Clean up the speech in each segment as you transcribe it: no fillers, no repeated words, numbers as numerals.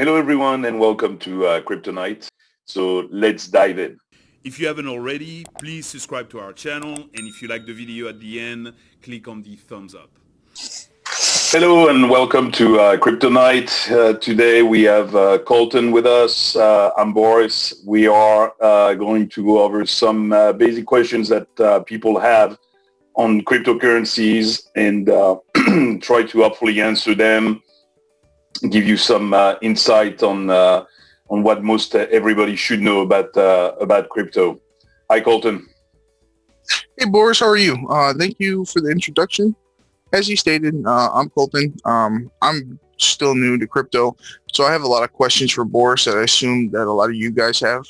Hello, everyone, and welcome to Kryptonite. So let's dive in. If you haven't already, please subscribe to our channel, and if you like the video at the end, click on the thumbs up. Hello, and welcome to Kryptonite. Today we have Colton with us. I'm Boris. We are going to go over some basic questions that people have on cryptocurrencies and try to hopefully answer them, give you some insight on what most everybody should know about crypto. Hi, Colton. Hey Boris, how are you? Thank you for the introduction. As you stated, I'm Colton. I'm still new to crypto, so I have a lot of questions for Boris that I assume that a lot of you guys have.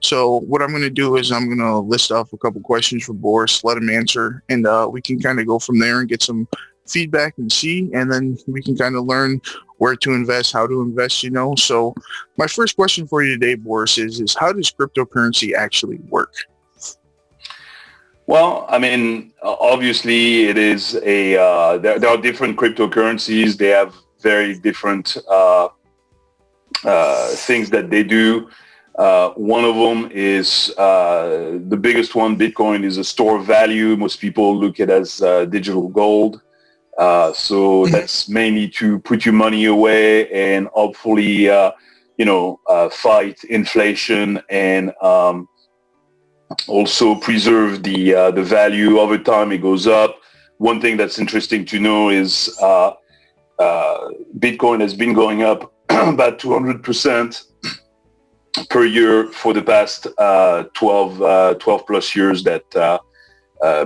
So what I'm going to do is I'm going to list off a couple questions for Boris, let him answer, and we can kind of go from there and get some feedback and see, and then we can kind of learn where to invest, how to invest. So my first question for you today, Boris, is how does cryptocurrency actually work? Well, I mean, obviously, it is there are different cryptocurrencies. They have very different things that they do. One of them is the biggest one. Bitcoin is a store of value. Most people look at it as digital gold. So that's mainly to put your money away and hopefully, fight inflation and also preserve the value over time. It goes up. One thing that's interesting to know is Bitcoin has been going up about 200% per year for the past 12 plus years that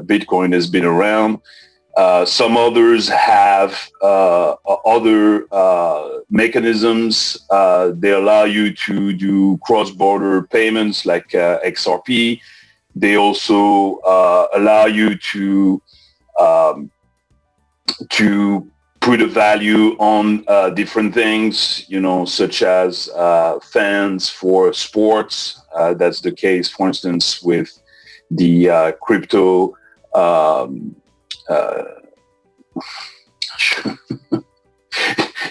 Bitcoin has been around. Some others have other mechanisms. They allow you to do cross-border payments like XRP. They also allow you to put a value on different things, such as fans for sports. That's the case, for instance, with the crypto.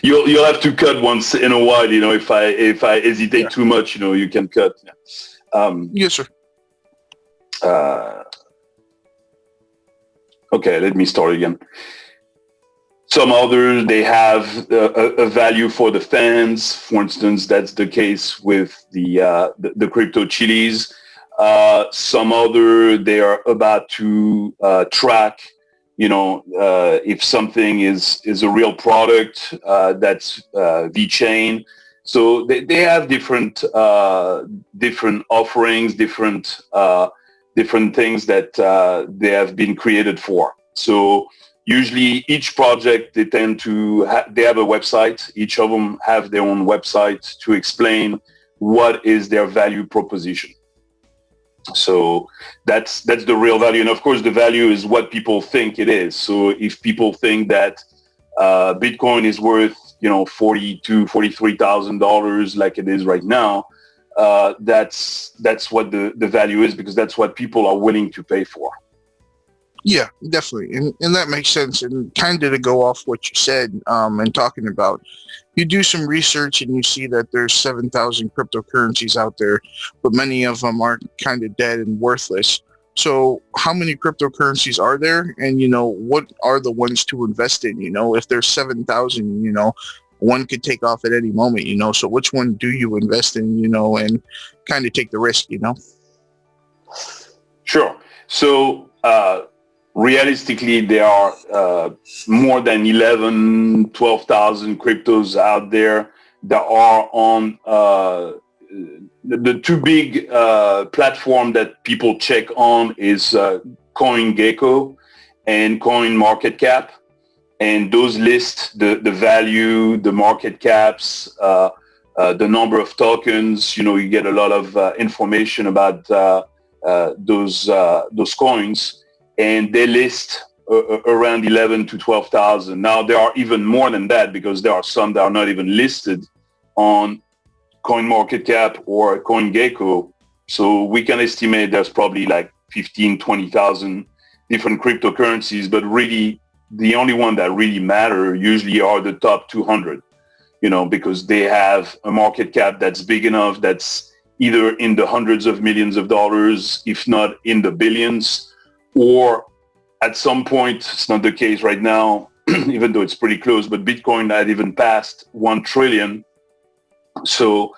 You'll have to cut once in a while, if I hesitate too much, you can cut. Yes, sir. Okay, let me start again. Some others, they have a value for the fans. For instance, that's the case with the crypto chilies. Some other, they are about to track if something is a real product, that's VeChain. So they have different offerings, different things that they have been created for. So usually each project, they tend to they have a website. Each of them have their own website to explain what is their value proposition. So that's the real value. And of course, the value is what people think it is. So if people think that Bitcoin is worth, $43,000 like it is right now, that's what the value is, because that's what people are willing to pay for. Yeah, definitely. And that makes sense. And kind of to go off what you said and talking about, you do some research and you see that there's 7,000 cryptocurrencies out there, but many of them are kind of dead and worthless. So how many cryptocurrencies are there? And, what are the ones to invest in? If there's 7,000, one could take off at any moment, so which one do you invest in, and kind of take the risk, Sure. So, realistically, there are more than 12,000 cryptos out there that are on the two big platform that people check on is CoinGecko and CoinMarketCap. And those list the value, the market caps, the number of tokens. You get a lot of information about those coins. And they list around 11 to 12,000. Now, there are even more than that, because there are some that are not even listed on CoinMarketCap or CoinGecko. So we can estimate there's probably like 15, 20,000 different cryptocurrencies, but really the only one that really matter usually are the top 200. because they have a market cap that's big enough, that's either in the hundreds of millions of dollars, if not in the billions, or at some point, it's not the case right now, even though it's pretty close, but Bitcoin had even passed 1 trillion. So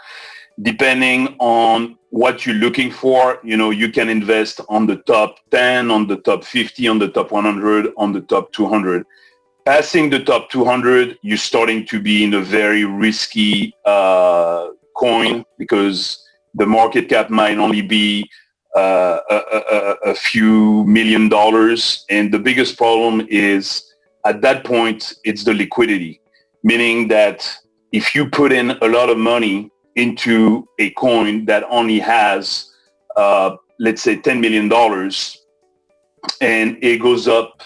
depending on what you're looking for, you can invest on the top 10, on the top 50, on the top 100, on the top 200. Passing the top 200, you're starting to be in a very risky coin, because the market cap might only be a few $million. And the biggest problem is, at that point, it's the liquidity, meaning that if you put in a lot of money into a coin that only has, let's say, $10 million, and it goes up,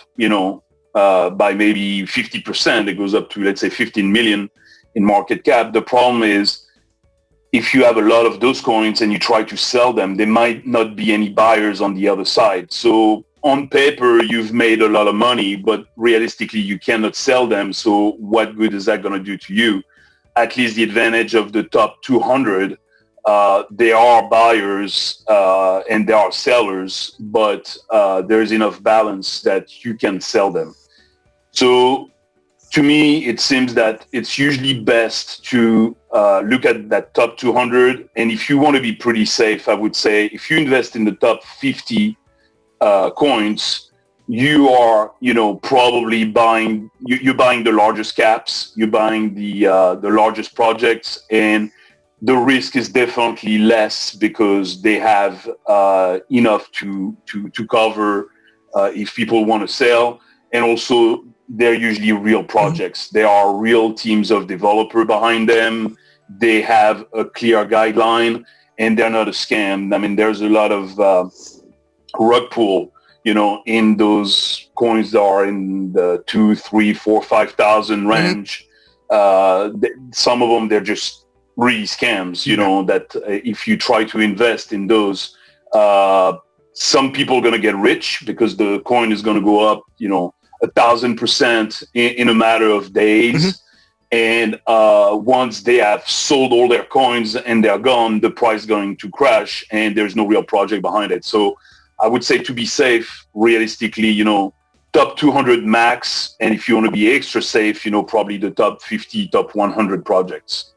by maybe 50%, it goes up to, let's say, 15 million in market cap. The problem is, if you have a lot of those coins and you try to sell them, there might not be any buyers on the other side. So on paper, you've made a lot of money, but realistically, you cannot sell them. So what good is that going to do to you? At least the advantage of the top 200, there are buyers and there are sellers, but there's enough balance that you can sell them. So to me, it seems that it's usually best to look at that top 200. And if you want to be pretty safe, I would say if you invest in the top 50 coins, you are, probably buying, you're buying the largest caps, you're buying the largest projects, and the risk is definitely less because they have enough to cover if people want to sell. And also, they're usually real projects. There are real teams of developer behind them. They have a clear guideline, and they're not a scam. I mean, there's a lot of rug pull, in those coins that are in the 2, 3, 4, 5,000 range. Some of them, they're just really scams, that if you try to invest in those, some people are going to get rich because the coin is going to go up, 1,000% in a matter of days. And once they have sold all their coins and they're gone, the price is going to crash and there's no real project behind it. So I would say, to be safe, realistically, top 200 max. And if you want to be extra safe, probably the top 50, top 100 projects.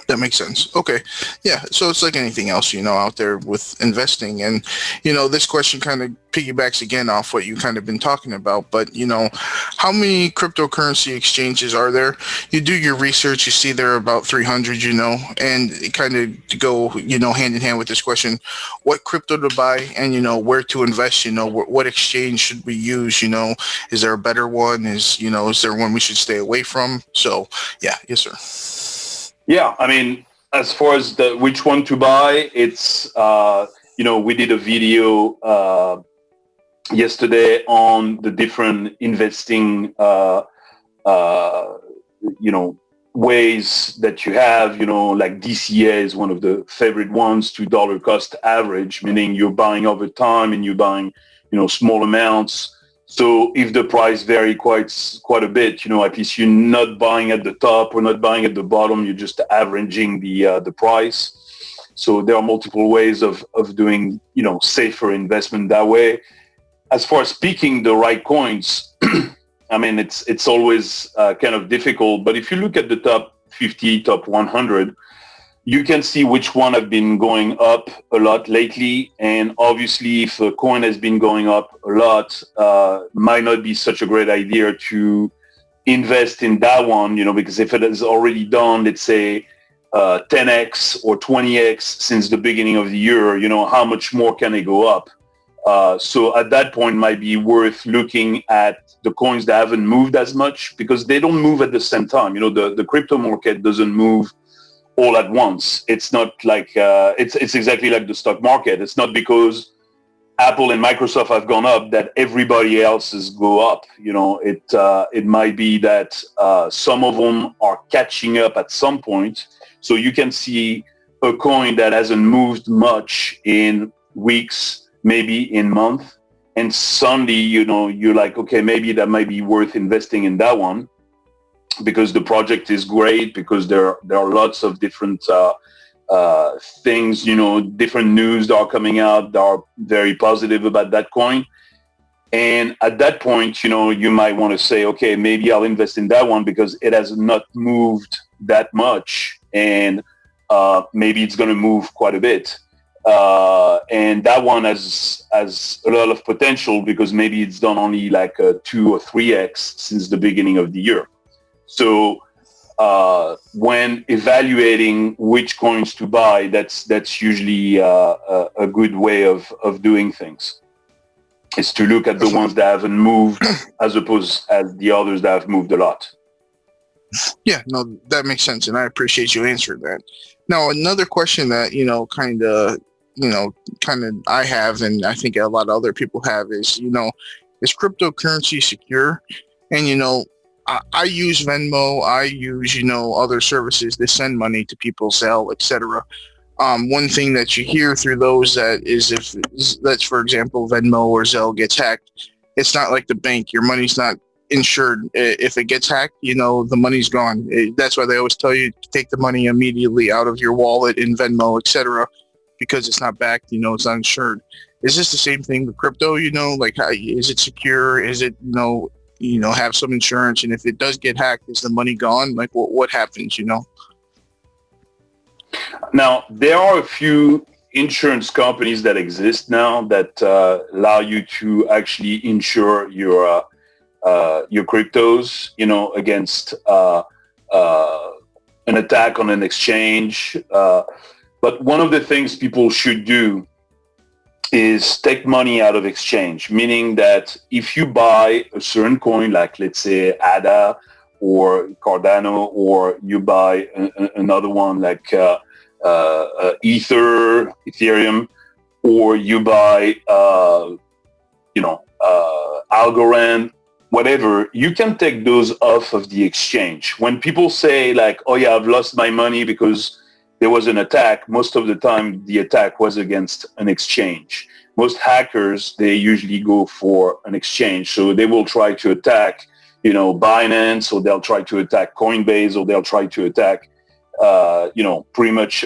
That makes sense. Okay. Yeah. So it's like anything else, out there with investing. And, this question kind of piggybacks again off what you kind of been talking about. But, how many cryptocurrency exchanges are there? You do your research, you see there are about 300, and it kind of go, hand in hand with this question, what crypto to buy and, where to invest, what exchange should we use? Is there a better one? Is there one we should stay away from? So, yeah. Yes, sir. Yeah, I mean, as far as which one to buy, it's, we did a video yesterday on the different investing, ways that you have, like DCA is one of the favorite ones, $2 cost average, meaning you're buying over time and you're buying, small amounts. So if the price vary quite a bit, at least you're not buying at the top or not buying at the bottom, you're just averaging the price. So there are multiple ways of doing, safer investment that way. As far as picking the right coins, I mean, it's always kind of difficult. But if you look at the top 50, top 100, you can see which one have been going up a lot lately. And obviously, if a coin has been going up a lot, might not be such a great idea to invest in that one, because if it has already done, let's say, 10x or 20x since the beginning of the year, how much more can it go up? So at that point, might be worth looking at the coins that haven't moved as much, because they don't move at the same time. The crypto market doesn't move all at once. It's not like it's exactly like the stock market. It's not because Apple and Microsoft have gone up that everybody else's go up. It might be that some of them are catching up at some point. So you can see a coin that hasn't moved much in weeks, maybe in months, and suddenly you're like, okay, maybe that might be worth investing in that one. because the project is great, because there are lots of different things, different news that are coming out that are very positive about that coin. And at that point, you might want to say, okay, maybe I'll invest in that one because it has not moved that much, and maybe it's going to move quite a bit. And that one has a lot of potential because maybe it's done only like a 2 or 3x since the beginning of the year. So when evaluating which coins to buy, that's usually a good way of doing things. Is to look at the ones that haven't moved as opposed as the others that have moved a lot. Yeah, no, that makes sense, and I appreciate you answering that. Now, another question that kind of I have, and I think a lot of other people have, is is cryptocurrency secure? And I use Venmo, I use other services to send money to people, Zelle, etc. One thing that you hear through those if that's, for example, Venmo or Zelle gets hacked, it's not like the bank. Your money's not insured. If it gets hacked, the money's gone. That's why they always tell you to take the money immediately out of your wallet in Venmo, etc., because it's not backed. It's not insured. Is this the same thing with crypto? Like, is it secure? Is it have some insurance? And if it does get hacked, is the money gone? Like, what happens? Now, there are a few insurance companies that exist now that allow you to actually insure your cryptos, against an attack on an exchange. But one of the things people should do is take money out of exchange, meaning that if you buy a certain coin, like let's say ADA or Cardano, or you buy another one like Ethereum, or you buy, Algorand, whatever, you can take those off of the exchange. When people say like, oh yeah, I've lost my money because there was an attack, most of the time the attack was against an exchange. Most hackers, they usually go for an exchange. So they will try to attack, Binance, or they'll try to attack Coinbase, or they'll try to attack, pretty much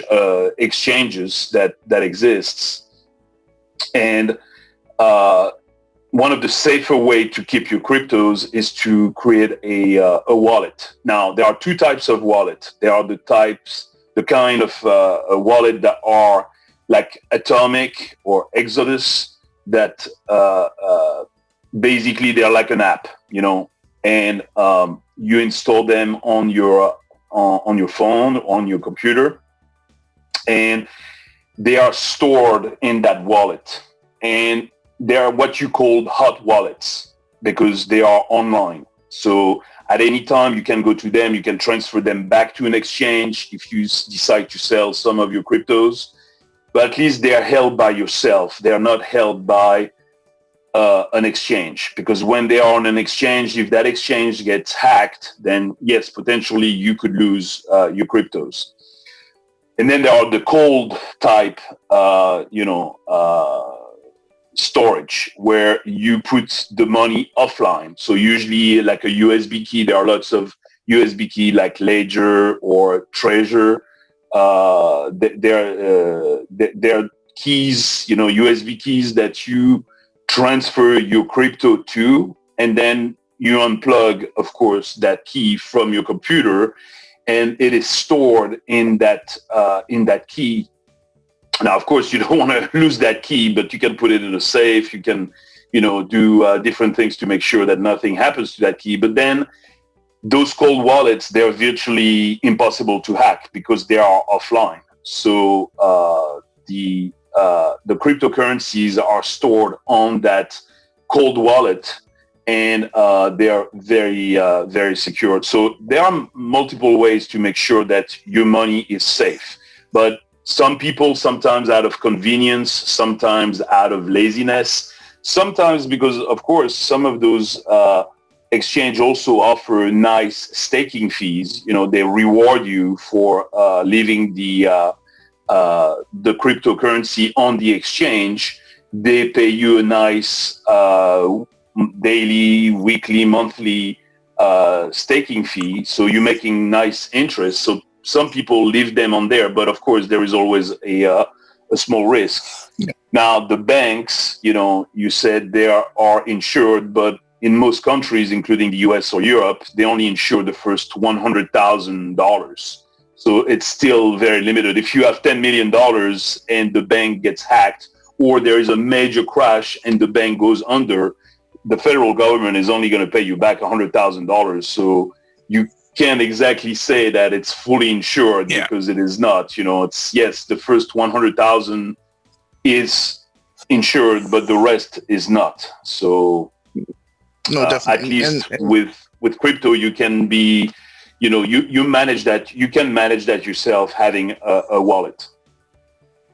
exchanges that exists. And one of the safer way to keep your cryptos is to create a wallet. Now, there are two types of wallet. There are the kind of a wallet that are like Atomic or Exodus, that basically they're like an app, and you install them on your phone, on your computer, and they are stored in that wallet. And they are what you call hot wallets because they are online. So at any time you can go to them, you can transfer them back to an exchange if you decide to sell some of your cryptos. But at least they are held by yourself. They are not held by an exchange, because when they are on an exchange, if that exchange gets hacked, then yes, potentially you could lose your cryptos. And then there are the cold type, storage, where you put the money offline. So usually like a USB key, there are lots of USB key like Ledger or Treasure. They're keys, USB keys that you transfer your crypto to, and then you unplug, of course, that key from your computer, and it is stored in that key. Now, of course, you don't want to lose that key, but you can put it in a safe. You can, do different things to make sure that nothing happens to that key. But then those cold wallets, they're virtually impossible to hack because they are offline. So the cryptocurrencies are stored on that cold wallet, and they are very, very secure. So there are multiple ways to make sure that your money is safe. But some people, sometimes out of convenience, sometimes out of laziness, sometimes because, of course, some of those exchange also offer nice staking fees. They reward you for leaving the cryptocurrency on the exchange. They pay you a nice daily, weekly, monthly staking fee, so you're making nice interest. So some people leave them on there, but of course there is always a small risk. Yeah. Now the banks, you said they are insured, but in most countries, including the US or Europe, they only insure the first $100,000. So it's still very limited. If you have $10 million and the bank gets hacked, or there is a major crash and the bank goes under, the federal government is only going to pay you back $100,000. So you can't exactly say that it's fully insured, because it is not. It's, yes, the first 100,000 is insured, but the rest is not. So no, definitely. At least with crypto, you can be, you manage that. You can manage that yourself, having a wallet.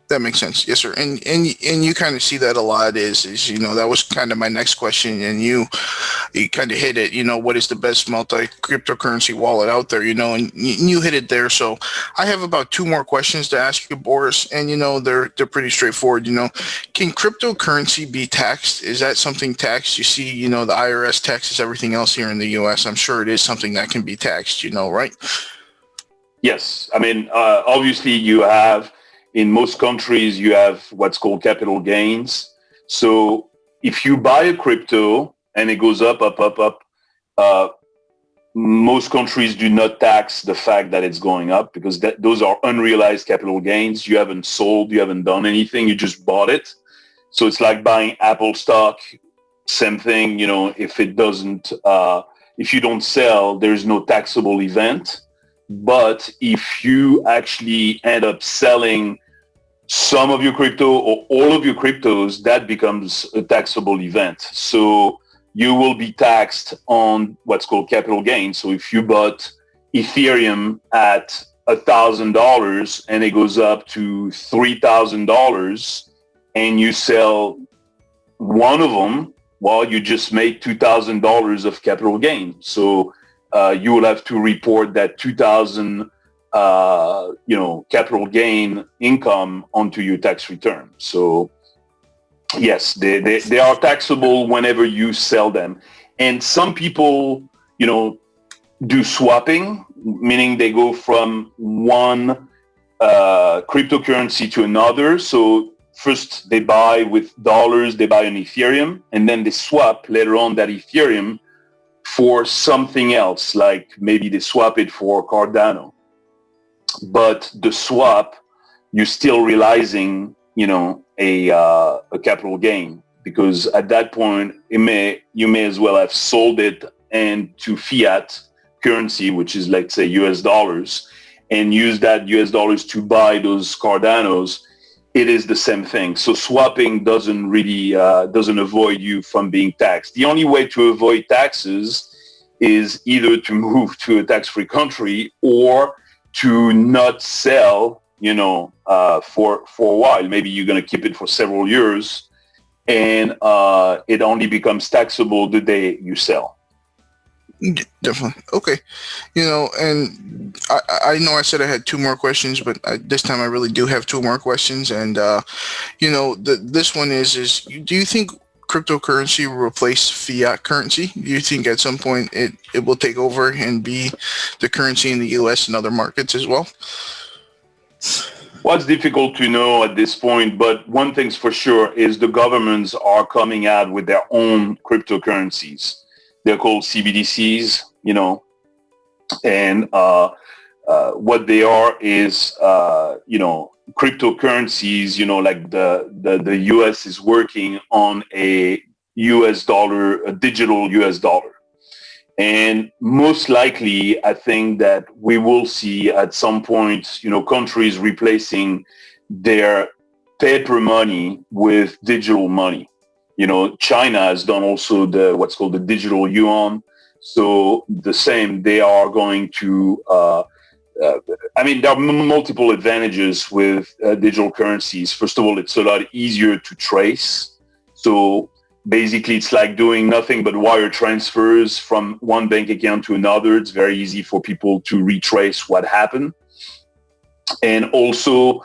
That makes sense. Yes, sir. And you kind of see that a lot is that was kind of my next question, and you kind of hit it. What is the best multi-cryptocurrency wallet out there? And you hit it there. So I have about 2 more questions to ask you, Boris, and they're pretty straightforward. Can cryptocurrency be taxed? Is that something taxed? You see, the IRS taxes everything else here in the U.S. I'm sure it is something that can be taxed. Right? Yes. I mean, obviously, you have. In most countries, you have what's called capital gains. So if you buy a crypto and it goes up, most countries do not tax the fact that it's going up, because those are unrealized capital gains. You haven't sold, you haven't done anything, you just bought it. So it's like buying Apple stock, same thing. If it doesn't, if you don't sell, there's no taxable event. But if you actually end up selling some of your crypto or all of your cryptos, that becomes a taxable event. So you will be taxed on what's called capital gains. So if you bought Ethereum at $1,000 and it goes up to $3,000 and you sell one of them, well, you just made $2,000 of capital gain. So you will have to report that 2,000 capital gain income onto your tax return. So yes, they are taxable whenever you sell them. And some people, do swapping, meaning they go from one cryptocurrency to another. So first they buy with dollars, they buy an Ethereum, and then they swap later on that Ethereum for something else, like maybe they swap it for Cardano. But the swap, you're still realizing, a capital gain, because at that point, you may as well have sold it and to fiat currency, which is, let's say, US dollars, and use that US dollars to buy those Cardanos. It is the same thing. So swapping doesn't really doesn't avoid you from being taxed. The only way to avoid taxes is either to move to a tax-free country or to not sell, for a while. Maybe you're going to keep it for several years, and it only becomes taxable the day you sell. Definitely. Okay. And I know I said I had 2 more questions, but this time I really do have 2 more questions. And, this one is do you think cryptocurrency will replace fiat currency? Do you think at some point it will take over and be the currency in the U.S. and other markets as well? Well, it's difficult to know at this point, but one thing's for sure is the governments are coming out with their own cryptocurrencies. They're called CBDCs, and what they are is, cryptocurrencies, like the US is working on a US dollar, a digital US dollar. And most likely, I think that we will see at some point, countries replacing their paper money with digital money. China has done also what's called the digital yuan. So the same, they are going to, there are multiple advantages with digital currencies. First of all, it's a lot easier to trace. So basically, it's like doing nothing but wire transfers from one bank account to another. It's very easy for people to retrace what happened. And also,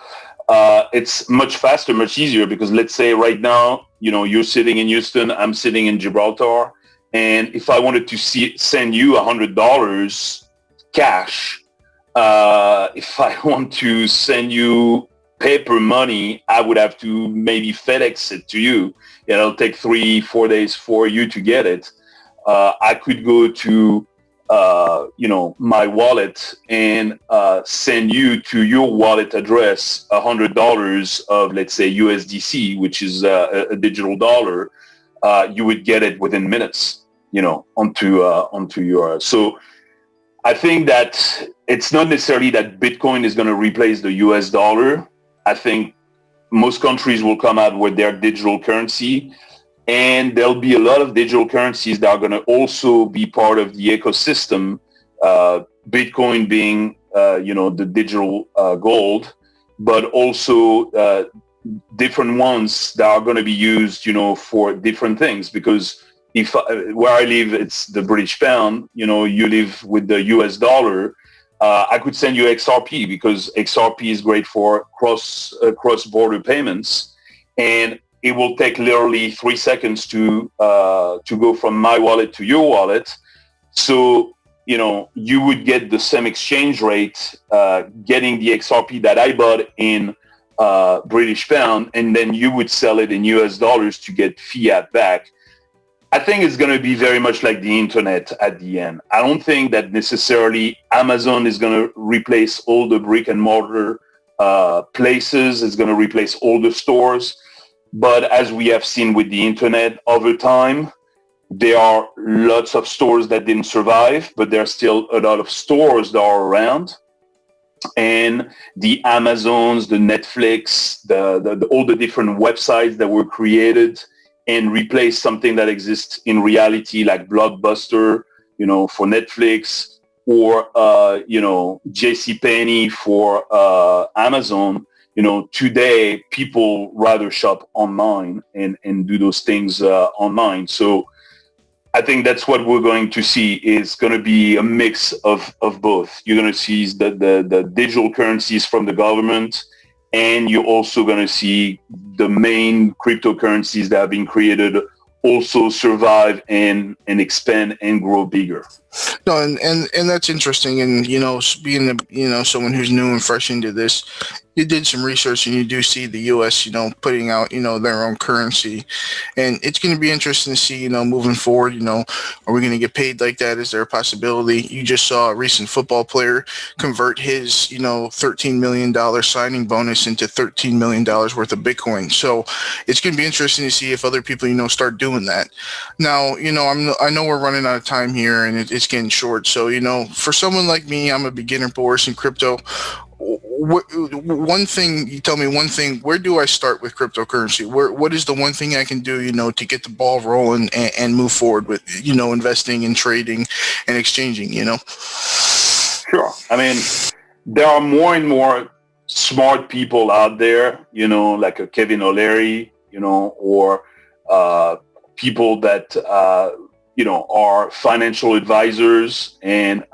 it's much faster, much easier, because let's say right now, you're sitting in Houston, I'm sitting in Gibraltar, And if I wanted to send you $100 cash, if I want to send you paper money, I would have to maybe FedEx it to you. It'll take 3-4 days for you to get it. I could go to my wallet and send you to your wallet address $100 of, let's say, USDC, which is a digital dollar. You would get it within minutes, onto your. So I think that it's not necessarily that Bitcoin is going to replace the US dollar. I think most countries will come out with their digital currency, and there'll be a lot of digital currencies that are going to also be part of the ecosystem. Bitcoin being, the digital gold, but also different ones that are going to be used, for different things. Because where I live, it's the British pound. You live with the US dollar. I could send you XRP because XRP is great for cross-border payments, and it will take literally 3 seconds to go from my wallet to your wallet. So, you would get the same exchange rate, getting the XRP that I bought in British pound, and then you would sell it in US dollars to get fiat back. I think it's going to be very much like the internet at the end. I don't think that necessarily Amazon is going to replace all the brick and mortar places. It's going to replace all the stores. But as we have seen with the internet over time, there are lots of stores that didn't survive, but there are still a lot of stores that are around. And the Amazons, the Netflix, all the different websites that were created and replace something that exists in reality, like Blockbuster, for Netflix, or JCPenney for Amazon. Today people rather shop online and do those things online. So I think that's what we're going to see is going to be a mix of both. You're going to see the digital currencies from the government, and you're also going to see the main cryptocurrencies that have been created also survive and expand and grow bigger. No, and that's interesting. And being someone who's new and fresh into this, you did some research, and you do see the U.S. putting out their own currency, and it's going to be interesting to see moving forward. Are we going to get paid like that? Is there a possibility? You just saw a recent football player convert his $13 million signing bonus into $13 million worth of Bitcoin. So it's going to be interesting to see if other people start doing that. Now I know we're running out of time here, and it's getting short. So for someone like me, I'm a beginner, Boris, in crypto. One thing, you tell me one thing, where do I start with cryptocurrency? What is the one thing I can do, to get the ball rolling and move forward with, investing and trading and exchanging, Sure. I mean, there are more and more smart people out there, like a Kevin O'Leary, or people that, are financial advisors, and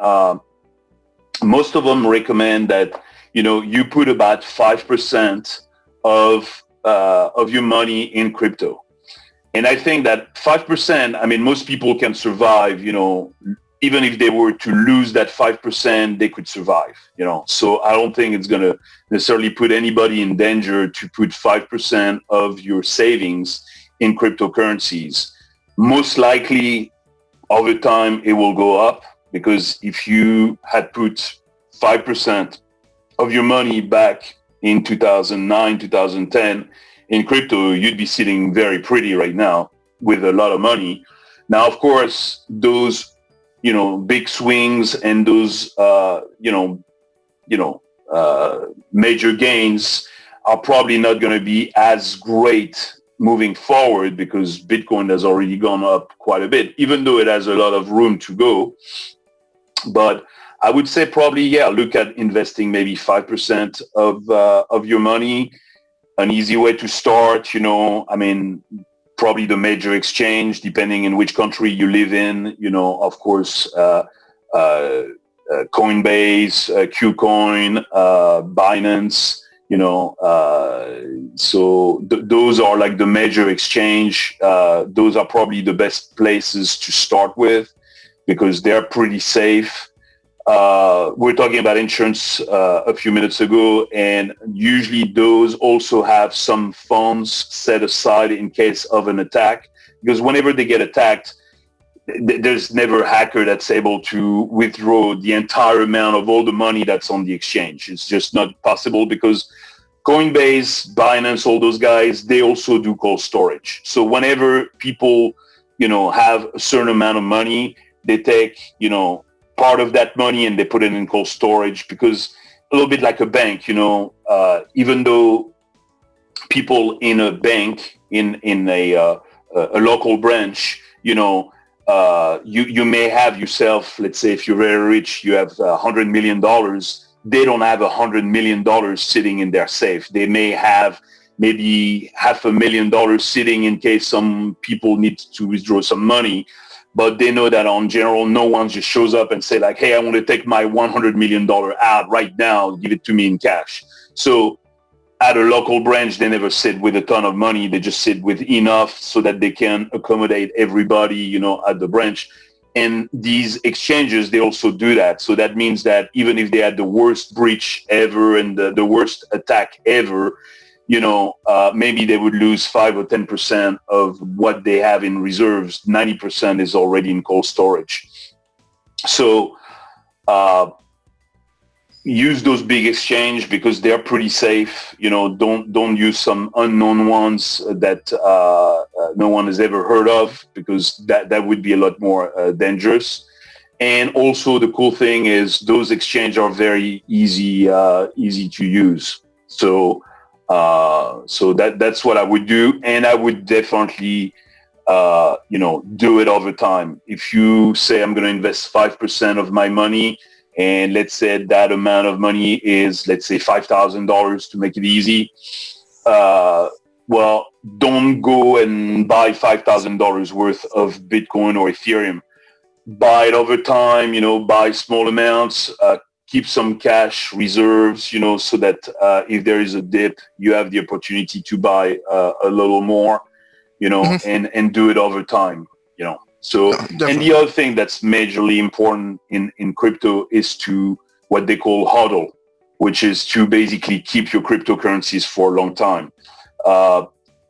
most of them recommend that you put about 5% of your money in crypto. And I think that 5%, I mean, most people can survive, even if they were to lose that 5%, they could survive, So I don't think it's going to necessarily put anybody in danger to put 5% of your savings in cryptocurrencies. Most likely, over time, it will go up, because if you had put 5% of your money back in 2009, 2010 in crypto, you'd be sitting very pretty right now with a lot of money. Now, of course, those, big swings and those, major gains are probably not going to be as great moving forward, because Bitcoin has already gone up quite a bit, even though it has a lot of room to go. But I would say probably, look at investing maybe 5% of your money. An easy way to start, probably the major exchange, depending in which country you live in, of course, Coinbase, KuCoin, Binance, So those are like the major exchange. Those are probably the best places to start with because they're pretty safe. We were talking about insurance a few minutes ago, and usually those also have some funds set aside in case of an attack, because whenever they get attacked, there's never a hacker that's able to withdraw the entire amount of all the money that's on the exchange. It's just not possible because Coinbase, Binance, all those guys, they also do cold storage. So whenever people, have a certain amount of money, they take, part of that money and they put it in cold storage, because a little bit like a bank, even though people in a bank, in a local branch, you may have yourself, let's say if you're very rich, you have $100 million. They don't have $100 million sitting in their safe. They may have maybe $500,000 sitting in case some people need to withdraw some money. But they know that on general, no one just shows up and say like, hey, I want to take my $100 million out right now, give it to me in cash. So at a local branch, they never sit with a ton of money. They just sit with enough so that they can accommodate everybody, at the branch. And these exchanges, they also do that. So that means that even if they had the worst breach ever and the worst attack ever, maybe they would lose 5 or 10% of what they have in reserves. 90% is already in cold storage. So use those big exchange because they're pretty safe. Don't use some unknown ones that no one has ever heard of, because that would be a lot more dangerous. And also the cool thing is those exchanges are very easy to use. So that's what I would do, and I would definitely do it over time. If you say I'm going to invest 5% of my money, and let's say that amount of money is, let's say, $5,000 to make it easy, well, don't go and buy $5,000 worth of Bitcoin or Ethereum. Buy it over time, buy small amounts, keep some cash reserves, so that if there is a dip, you have the opportunity to buy a little more, and do it over time. So, and the other thing that's majorly important in crypto is to what they call HODL, which is to basically keep your cryptocurrencies for a long time.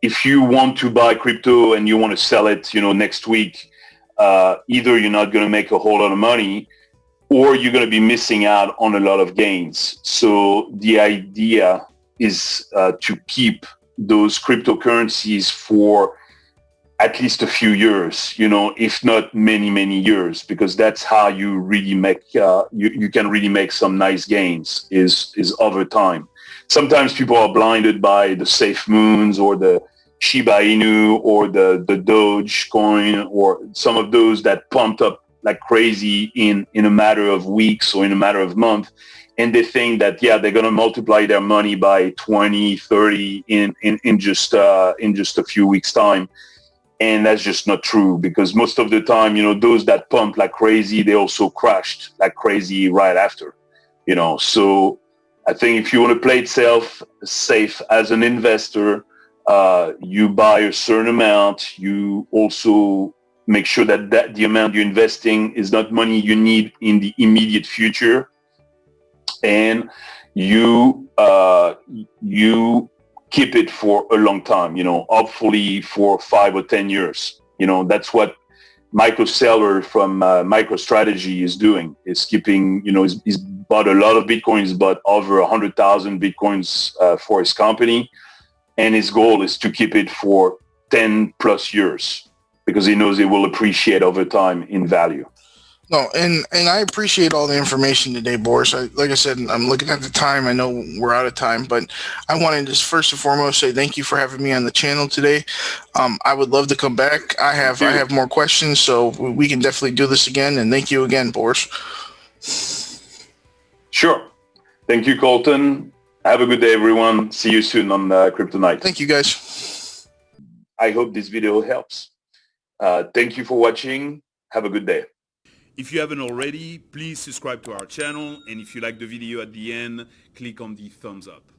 If you want to buy crypto and you want to sell it, next week, either you're not going to make a whole lot of money, or you're going to be missing out on a lot of gains. So the idea is to keep those cryptocurrencies for at least a few years, if not many, many years, because that's how you really make, you can really make some nice gains is over time. Sometimes people are blinded by the Safe Moons or the Shiba Inu or the Doge coin or some of those that pumped up like crazy in a matter of weeks or in a matter of months. And they think that, they're going to multiply their money by 20, 30 in just a few weeks time. And that's just not true, because most of the time, those that pumped like crazy, they also crashed like crazy right after, So I think if you want to play it safe as an investor, you buy a certain amount. You also make sure that the amount you're investing is not money you need in the immediate future. And you keep it for a long time, hopefully for 5 or 10 years. That's what Michael Saylor from MicroStrategy is doing. Is keeping, he's bought a lot of Bitcoins, but over 100,000 Bitcoins for his company. And his goal is to keep it for 10 plus years, because he knows it will appreciate over time in value. No, and I appreciate all the information today, Boris. Like I said, I'm looking at the time. I know we're out of time, but I want to just first and foremost say thank you for having me on the channel today. I would love to come back. I have more questions, so we can definitely do this again. And thank you again, Boris. Sure. Thank you, Colton. Have a good day, everyone. See you soon on Crypto Night. Thank you, guys. I hope this video helps. Thank you for watching. Have a good day. If you haven't already, please subscribe to our channel. And if you like the video at the end, click on the thumbs up.